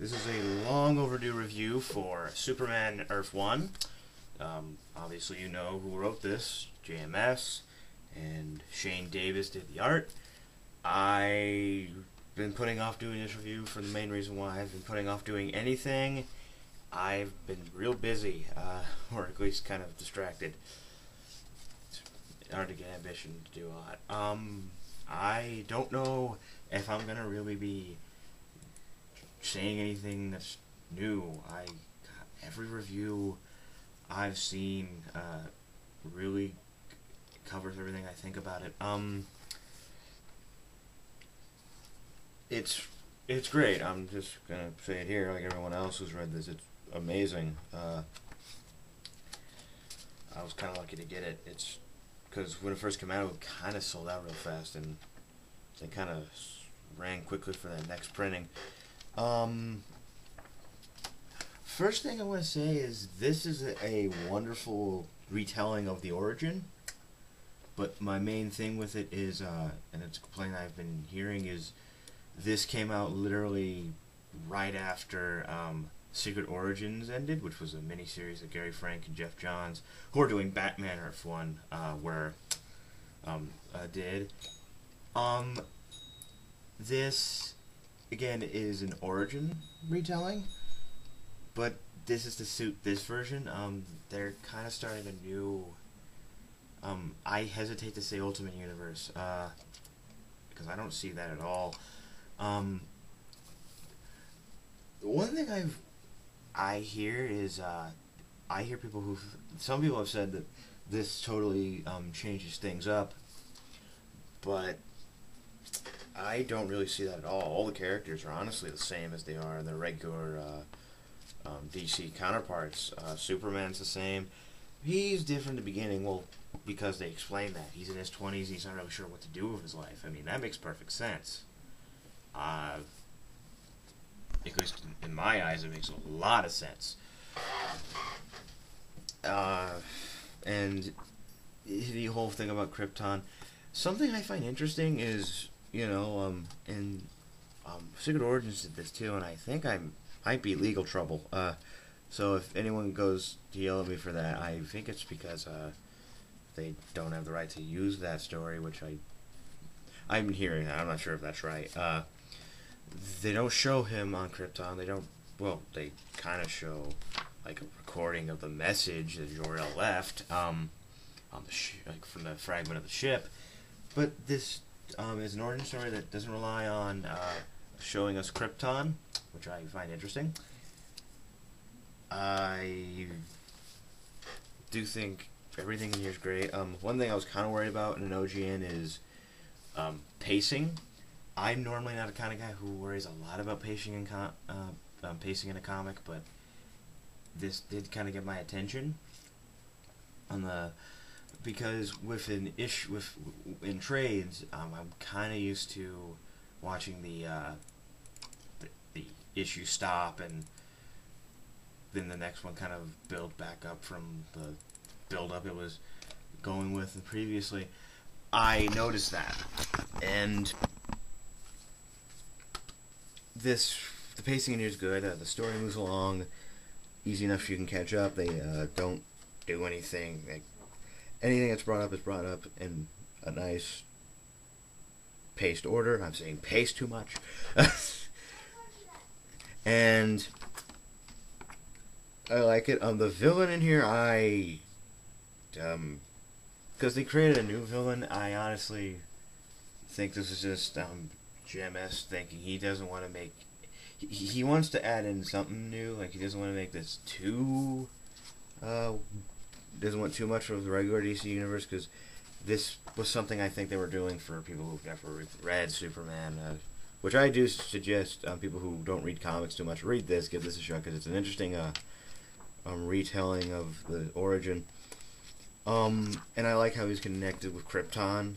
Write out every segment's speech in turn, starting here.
This is a long overdue review for Superman Earth 1. Obviously you know who wrote this, JMS, and Shane Davis did the art. I've been putting off doing this review for the main reason why I've been putting off doing anything. I've been real busy, or at least kind of distracted. It's hard to get ambition to do a lot. I don't know if I'm going to really be saying anything that's new. Every review I've seen really covers everything I think about it. It's great. I'm just gonna say it here, like everyone else who's read this. It's amazing. I was kind of lucky to get it. It's because when it first came out, it kind of sold out real fast, and they kind of ran quickly for that next printing. First thing I want to say is this is a wonderful retelling of the origin, but my main thing with it is, and it's a complaint I've been hearing, is this came out literally right after Secret Origins ended, which was a miniseries that Gary Frank and Jeff Johns, who are doing Batman Earth 1, did. This, again, is an origin retelling, but this is to suit this version. They're kind of starting a new, I hesitate to say Ultimate Universe, because I don't see that at all. One thing I hear is, I hear some people have said that this totally changes things up, but I don't really see that at all. All the characters are honestly the same as they are in their regular DC counterparts. Superman's the same. He's different at the beginning, well, because they explain that. He's in his 20s, he's not really sure what to do with his life. I mean, that makes perfect sense. At least in my eyes, it makes a lot of sense. And the whole thing about Krypton, something I find interesting is, in Secret Origins did this too, and I think I might be legal trouble. So if anyone goes to yell at me for that, I think it's because they don't have the right to use that story, which I'm hearing. I'm not sure if that's right. They don't show him on Krypton. They kind of show like a recording of the message that Jor-El left on the from the fragment of the ship. But this is an origin story that doesn't rely on showing us Krypton, which I find interesting. I do think everything in here is great. One thing I was kind of worried about in an OGN is pacing. I'm normally not the kind of guy who worries a lot about pacing in a comic, but this did kind of get my attention because in trades, I'm kind of used to watching the issue stop and then the next one kind of build back up from the build up it was going with previously. I noticed that, and the pacing in here is good. The story moves along easy enough so you can catch up. They don't do anything. Anything that's brought up is brought up in a nice paced order. I'm saying pace too much. And I like it. The villain in here, because they created a new villain, I honestly think this is just JMS thinking he doesn't want to make. He wants to add in something new. Like, he doesn't want to make this too. Doesn't want too much of the regular DC universe, because this was something I think they were doing for people who've never read Superman. Which I do suggest people who don't read comics too much read this, give this a shot, because it's an interesting retelling of the origin. And I like how he's connected with Krypton.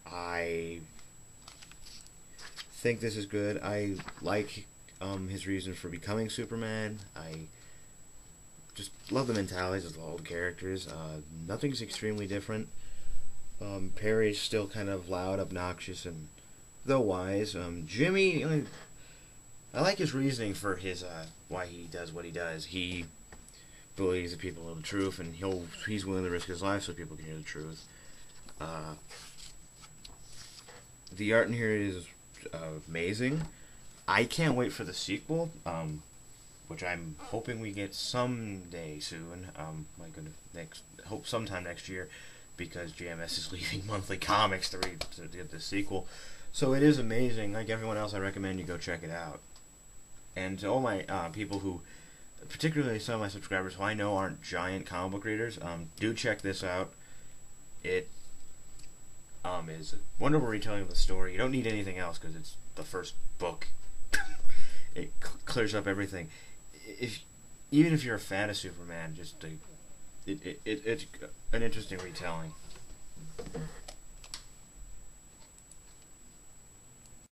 I think this is good. I like his reason for becoming Superman. I just love the mentalities of all the characters. Nothing's extremely different. Perry's still kind of loud, obnoxious, and though wise. Jimmy, I like his reasoning for his why he does what he does. He believes that people know the truth, and he's willing to risk his life so people can hear the truth. The art in here is amazing. I can't wait for the sequel, which I'm hoping we get someday soon. Hope sometime next year, because JMS is leaving Monthly Comics to get the sequel. So it is amazing. Like everyone else, I recommend you go check it out. And to all my people who, particularly some of my subscribers who I know aren't giant comic book readers, do check this out. It is a wonderful retelling of the story. You don't need anything else because it's the first book. It clears up everything. Even if you're a fan of Superman, it's an interesting retelling.